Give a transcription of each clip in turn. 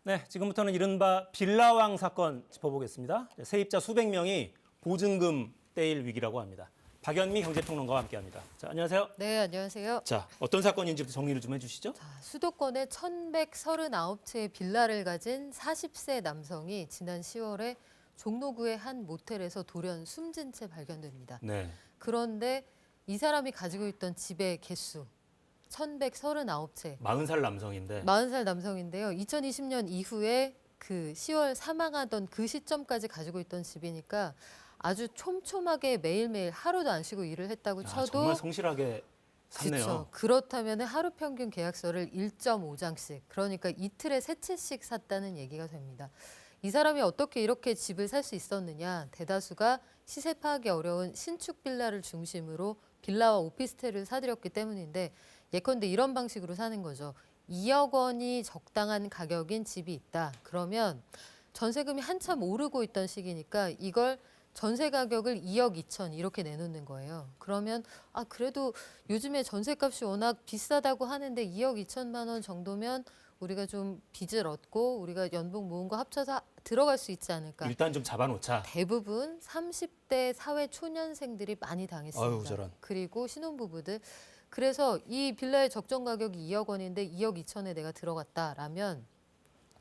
네, 지금부터는 이른바 빌라왕 사건 짚어보겠습니다. 세입자 수백 명이 보증금 떼일 위기라고 합니다. 박연미 경제평론가와 함께합니다. 자, 안녕하세요. 네, 안녕하세요. 자, 어떤 사건인지부터 정리를 좀 해주시죠. 수도권에 1,139채의 빌라를 가진 40세 남성이 지난 10월에 종로구의 한 모텔에서 돌연 숨진 채 발견됩니다. 네. 그런데 이 사람이 가지고 있던 집의 개수 1,139채. 40살 남성인데. 40살 남성인데요. 2020년 이후에 그 10월 사망하던 그 시점까지 가지고 있던 집이니까 아주 촘촘하게 매일매일 하루도 안 쉬고 일을 했다고 쳐도 정말 성실하게 샀네요. 그렇죠. 그렇다면 하루 평균 계약서를 1.5장씩, 그러니까 이틀에 3채씩 샀다는 얘기가 됩니다. 이 사람이 어떻게 이렇게 집을 살 수 있었느냐? 대다수가 시세 파악이 어려운 신축 빌라를 중심으로 빌라와 오피스텔을 사들였기 때문인데, 예컨대 이런 방식으로 사는 거죠. 2억 원이 적당한 가격인 집이 있다. 그러면 전세금이 한참 오르고 있던 시기니까 이걸 전세 가격을 2억 2천 이렇게 내놓는 거예요. 그러면 그래도 요즘에 전세값이 워낙 비싸다고 하는데 2억 2천만 원 정도면 우리가 좀 빚을 얻고 우리가 연봉 모은 거 합쳐서 들어갈 수 있지 않을까. 일단 좀 잡아놓자. 대부분 30대 사회 초년생들이 많이 당했습니다. 아유, 저런. 그리고 신혼부부들. 그래서 이 빌라의 적정 가격이 2억 원인데 2억 2천에 내가 들어갔다라면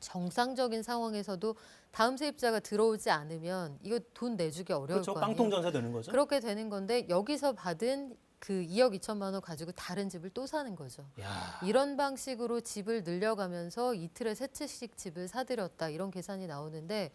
정상적인 상황에서도 다음 세입자가 들어오지 않으면 이거 돈 내주기 어려울 그렇죠. 거 아니에요. 빵통 전세 되는 거죠. 그렇게 되는 건데 여기서 받은 그 2억 2천만 원 가지고 다른 집을 또 사는 거죠. 야. 이런 방식으로 집을 늘려가면서 이틀에 3채씩 집을 사들였다, 이런 계산이 나오는데,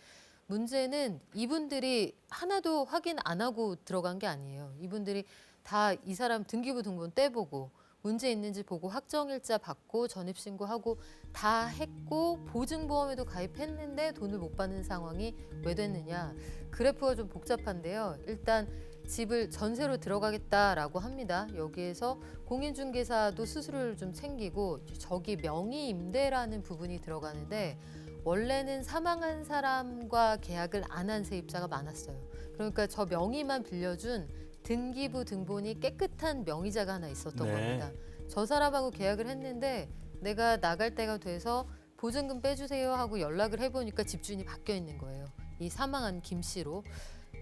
문제는 이분들이 하나도 확인 안 하고 들어간 게 아니에요. 이분들이 다 이 사람 등기부 등본 떼보고 문제 있는지 보고 확정일자 받고 전입신고하고 다 했고 보증보험에도 가입했는데 돈을 못 받는 상황이 왜 됐느냐. 그래프가 좀 복잡한데요. 일단 집을 전세로 들어가겠다라고 합니다. 여기에서 공인중개사도 수수료를 좀 챙기고 저기 명의임대라는 부분이 들어가는데, 원래는 사망한 사람과 계약을 안 한 세입자가 많았어요. 그러니까 저 명의만 빌려준 등기부 등본이 깨끗한 명의자가 하나 있었던 네. 겁니다. 저 사람하고 계약을 했는데 내가 나갈 때가 돼서 보증금 빼주세요 하고 연락을 해보니까 집주인이 바뀌어 있는 거예요. 이 사망한 김 씨로.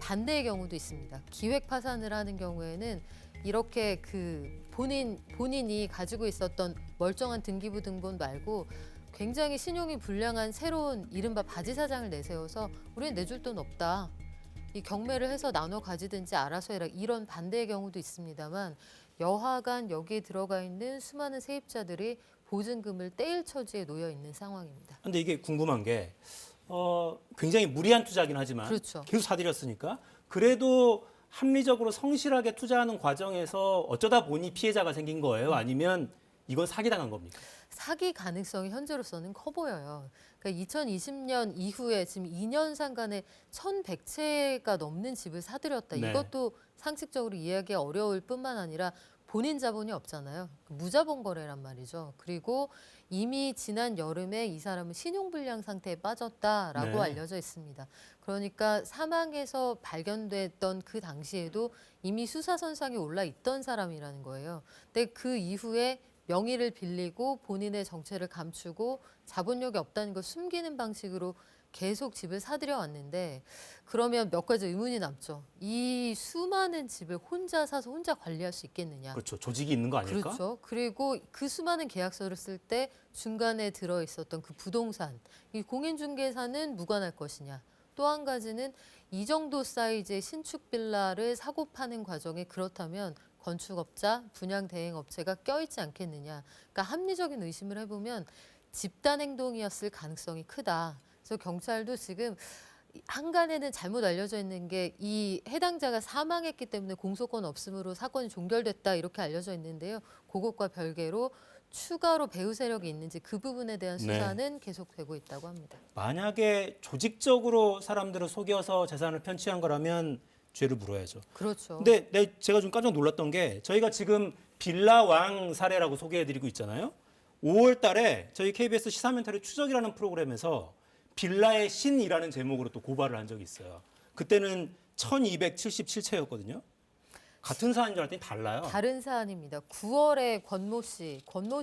반대의 경우도 있습니다. 기획 파산을 하는 경우에는 이렇게 그 본인이 가지고 있었던 멀쩡한 등기부 등본 말고 굉장히 신용이 불량한 새로운 이른바 바지 사장을 내세워서 우리는 내줄 돈 없다, 이 경매를 해서 나눠 가지든지 알아서 해라, 이런 반대의 경우도 있습니다만, 여하간 여기에 들어가 있는 수많은 세입자들이 보증금을 떼일 처지에 놓여 있는 상황입니다. 근데 이게 궁금한 게 굉장히 무리한 투자긴 하지만 그렇죠. 계속 사들였으니까 그래도 합리적으로 성실하게 투자하는 과정에서 어쩌다 보니 피해자가 생긴 거예요? 아니면 이건 사기당한 겁니까? 사기 가능성이 현재로서는 커 보여요. 그러니까 2020년 이후에 지금 2년간에 1,100채가 넘는 집을 사들였다. 네. 이것도 상식적으로 이해하기 어려울 뿐만 아니라 본인 자본이 없잖아요. 무자본 거래란 말이죠. 그리고 이미 지난 여름에 이 사람은 신용불량 상태에 빠졌다라고 네. 알려져 있습니다. 그러니까 사망해서 발견됐던 그 당시에도 이미 수사선상에 올라 있던 사람이라는 거예요. 근데 그 이후에 명의를 빌리고 본인의 정체를 감추고 자본력이 없다는 걸 숨기는 방식으로 계속 집을 사들여 왔는데, 그러면 몇 가지 의문이 남죠. 이 수많은 집을 혼자 사서 혼자 관리할 수 있겠느냐. 그렇죠. 조직이 있는 거 아닐까? 그렇죠. 그리고 그 수많은 계약서를 쓸 때 중간에 들어 있었던 그 부동산, 이 공인중개사는 무관할 것이냐. 또 한 가지는 이 정도 사이즈의 신축 빌라를 사고 파는 과정에 그렇다면 건축업자, 분양대행업체가 껴있지 않겠느냐. 그러니까 합리적인 의심을 해보면 집단 행동이었을 가능성이 크다. 그래서 경찰도 지금 한간에는 잘못 알려져 있는 게 이 해당자가 사망했기 때문에 공소권 없음으로 사건이 종결됐다, 이렇게 알려져 있는데요. 그것과 별개로 추가로 배후 세력이 있는지 그 부분에 대한 수사는 계속되고 있다고 합니다. 만약에 조직적으로 사람들을 속여서 재산을 편취한 거라면 죄를 물어야죠. 그렇죠. 근데 제가 좀 깜짝 놀랐던 게, 저희가 지금 빌라왕 사례라고 소개해드리고 있잖아요. 5월 달에 저희 KBS 시사멘터리 추적이라는 프로그램에서 빌라의 신이라는 제목으로 또 고발을 한 적이 있어요. 그때는 1,277채였거든요. 같은 사안인 줄 알았더니 달라요. 다른 사안입니다. 9월에 권모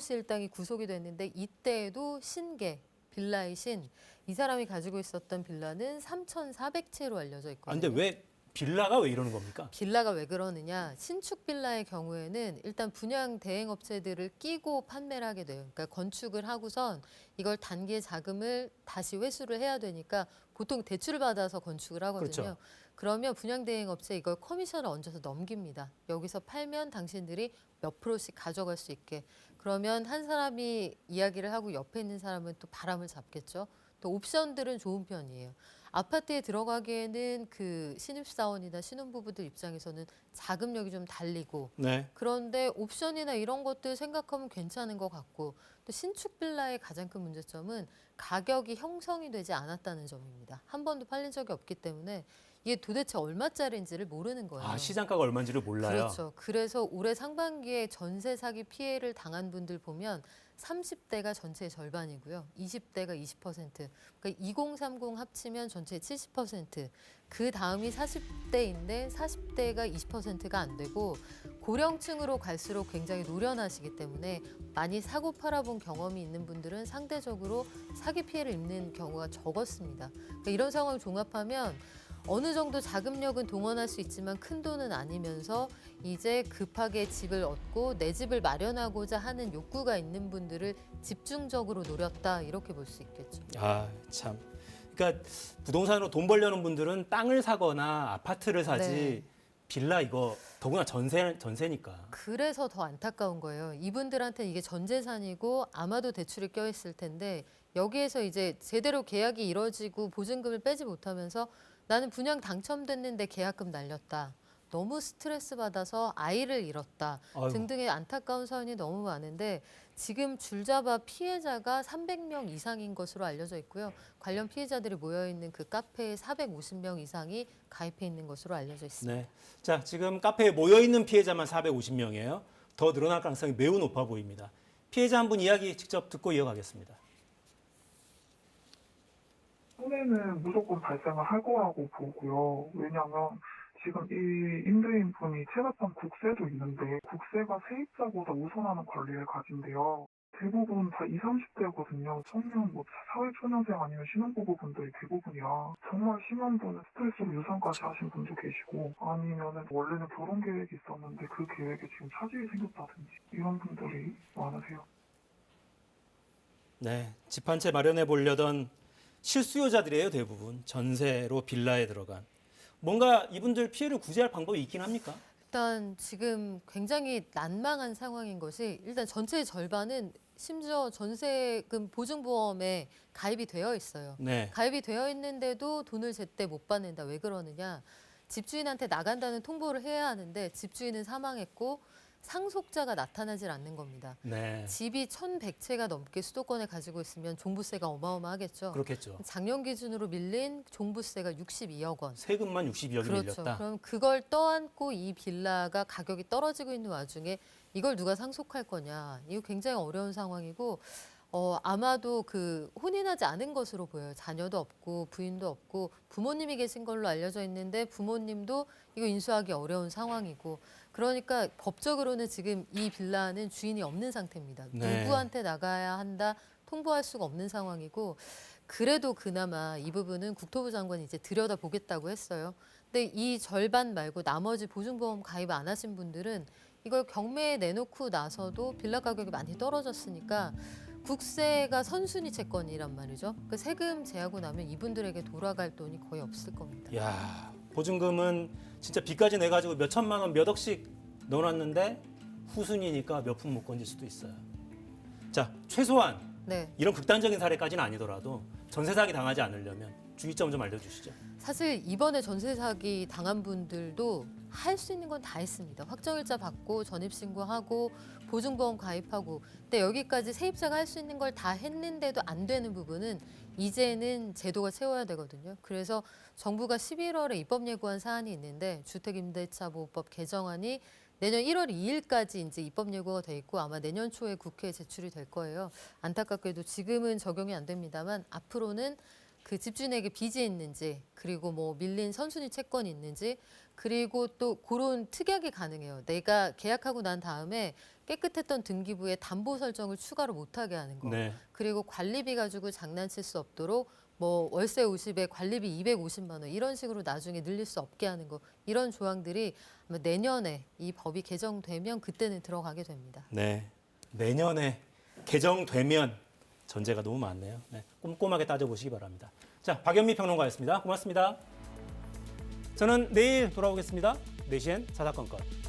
씨 일당이 구속이 됐는데 이때에도 신계 빌라의 신, 이 사람이 가지고 있었던 빌라는 3,400채로 알려져 아, 있거든요. 근데 왜 빌라가 왜 이러는 겁니까? 빌라가 왜 그러느냐? 신축 빌라의 경우에는 일단 분양 대행 업체들을 끼고 판매를 하게 돼요. 그러니까 건축을 하고선 이걸 단기의 자금을 다시 회수를 해야 되니까 보통 대출을 받아서 건축을 하거든요. 그렇죠. 그러면 분양 대행 업체 이걸 커미션을 얹어서 넘깁니다. 여기서 팔면 당신들이 몇 프로씩 가져갈 수 있게. 그러면 한 사람이 이야기를 하고 옆에 있는 사람은 또 바람을 잡겠죠. 또 옵션들은 좋은 편이에요. 아파트에 들어가기에는 그 신입사원이나 신혼부부들 입장에서는 자금력이 좀 달리고 네. 그런데 옵션이나 이런 것들 생각하면 괜찮은 것 같고 또 신축 빌라의 가장 큰 문제점은 가격이 형성이 되지 않았다는 점입니다. 한 번도 팔린 적이 없기 때문에 이게 도대체 얼마짜리인지를 모르는 거예요. 아, 시장가가 얼마인지를 몰라요. 그렇죠. 그래서 올해 상반기에 전세 사기 피해를 당한 분들 보면 30대가 전체의 절반이고요. 20대가 20%. 그러니까 2030 합치면 전체의 70%. 그 다음이 40대인데 40대가 20%가 안 되고 고령층으로 갈수록 굉장히 노련하시기 때문에 많이 사고 팔아본 경험이 있는 분들은 상대적으로 사기 피해를 입는 경우가 적었습니다. 그러니까 이런 상황을 종합하면 어느 정도 자금력은 동원할 수 있지만 큰 돈은 아니면서 이제 급하게 집을 얻고 내 집을 마련하고자 하는 욕구가 있는 분들을 집중적으로 노렸다 이렇게 볼 수 있겠죠. 아, 참. 그러니까 부동산으로 돈 벌려는 분들은 땅을 사거나 아파트를 사지 네. 빌라 이거 더구나 전세니까. 그래서 더 안타까운 거예요. 이분들한테는 이게 전 재산이고 아마도 대출이 껴있을 텐데 여기에서 이제 제대로 계약이 이루어지고 보증금을 빼지 못하면서 나는 분양 당첨됐는데 계약금 날렸다. 너무 스트레스 받아서 아이를 잃었다. 아이고. 등등의 안타까운 사연이 너무 많은데 지금 줄잡아 피해자가 300명 이상인 것으로 알려져 있고요. 관련 피해자들이 모여있는 그 카페에 450명 이상이 가입해 있는 것으로 알려져 있습니다. 네. 자, 지금 카페에 모여 있는 피해자만 450명이에요. 더 늘어날 가능성이 매우 높아 보입니다. 피해자 한 분 이야기 직접 듣고 이어가겠습니다. 손해는 무조건 발생을 할 거라고 보고요. 왜냐하면 지금 이 임대인 분이 체납한 국세도 있는데 국세가 세입자보다 우선하는 권리를 가진대요. 대부분 다 20, 30대거든요. 청년, 사회초년생 아니면 신혼부부분들이 대부분이라 정말 심한 분은 스트레스로 유산까지 하신 분도 계시고 아니면은 원래는 결혼 계획이 있었는데 그 계획에 지금 차질이 생겼다든지 이런 분들이 많으세요. 네. 집 한 채 마련해 보려던 실수요자들이에요, 대부분. 전세로 빌라에 들어간. 뭔가 이분들 피해를 구제할 방법이 있긴 합니까? 일단 지금 굉장히 난망한 상황인 것이 일단 전체의 절반은 심지어 전세금 보증보험에 가입이 되어 있어요. 네. 가입이 되어 있는데도 돈을 제때 못 받는다. 왜 그러느냐? 집주인한테 나간다는 통보를 해야 하는데 집주인은 사망했고 상속자가 나타나질 않는 겁니다. 네. 집이 1,100채가 넘게 수도권에 가지고 있으면 종부세가 어마어마하겠죠. 그렇겠죠. 작년 기준으로 밀린 종부세가 62억 원. 세금만 62억이 그렇죠. 밀렸다. 그럼 그걸 떠안고 이 빌라가 가격이 떨어지고 있는 와중에 이걸 누가 상속할 거냐. 이거 굉장히 어려운 상황이고 아마도 그 혼인하지 않은 것으로 보여요. 자녀도 없고 부인도 없고 부모님이 계신 걸로 알려져 있는데 부모님도 이거 인수하기 어려운 상황이고 그러니까 법적으로는 지금 이 빌라는 주인이 없는 상태입니다. 네. 누구한테 나가야 한다 통보할 수가 없는 상황이고 그래도 그나마 이 부분은 국토부 장관이 이제 들여다보겠다고 했어요. 근데 이 절반 말고 나머지 보증보험 가입 안 하신 분들은 이걸 경매에 내놓고 나서도 빌라 가격이 많이 떨어졌으니까 국세가 선순위 채권이란 말이죠. 그 세금 제하고 나면 이분들에게 돌아갈 돈이 거의 없을 겁니다. 야, 보증금은 진짜 빚까지 내 가지고 몇 천만 원, 몇 억씩 넣어놨는데 후순위니까 몇 푼 못 건질 수도 있어요. 자, 최소한 네. 이런 극단적인 사례까지는 아니더라도 전세 사기 당하지 않으려면 주의점 좀 알려주시죠. 사실 이번에 전세 사기 당한 분들도 할 수 있는 건 다 했습니다. 확정일자 받고 전입신고하고 보증보험 가입하고 근데 여기까지 세입자가 할 수 있는 걸 다 했는데도 안 되는 부분은 이제는 제도가 채워야 되거든요. 그래서 정부가 11월에 입법 예고한 사안이 있는데 주택임대차보호법 개정안이 내년 1월 2일까지 이제 입법 예고가 돼 있고 아마 내년 초에 국회에 제출이 될 거예요. 안타깝게도 지금은 적용이 안 됩니다만 앞으로는 그 집주인에게 빚이 있는지, 그리고 뭐 밀린 선순위 채권이 있는지, 그리고 또 그런 특약이 가능해요. 내가 계약하고 난 다음에 깨끗했던 등기부에 담보 설정을 추가로 못하게 하는 거. 네. 그리고 관리비 가지고 장난칠 수 없도록 뭐 월세 50에 관리비 250만 원 이런 식으로 나중에 늘릴 수 없게 하는 거. 이런 조항들이 아마 내년에 이 법이 개정되면 그때는 들어가게 됩니다. 네. 내년에 개정되면 전제가 너무 많네요. 네. 꼼꼼하게 따져보시기 바랍니다. 자, 박연미 평론가였습니다. 고맙습니다. 저는 내일 돌아오겠습니다. 4시엔 사사건건.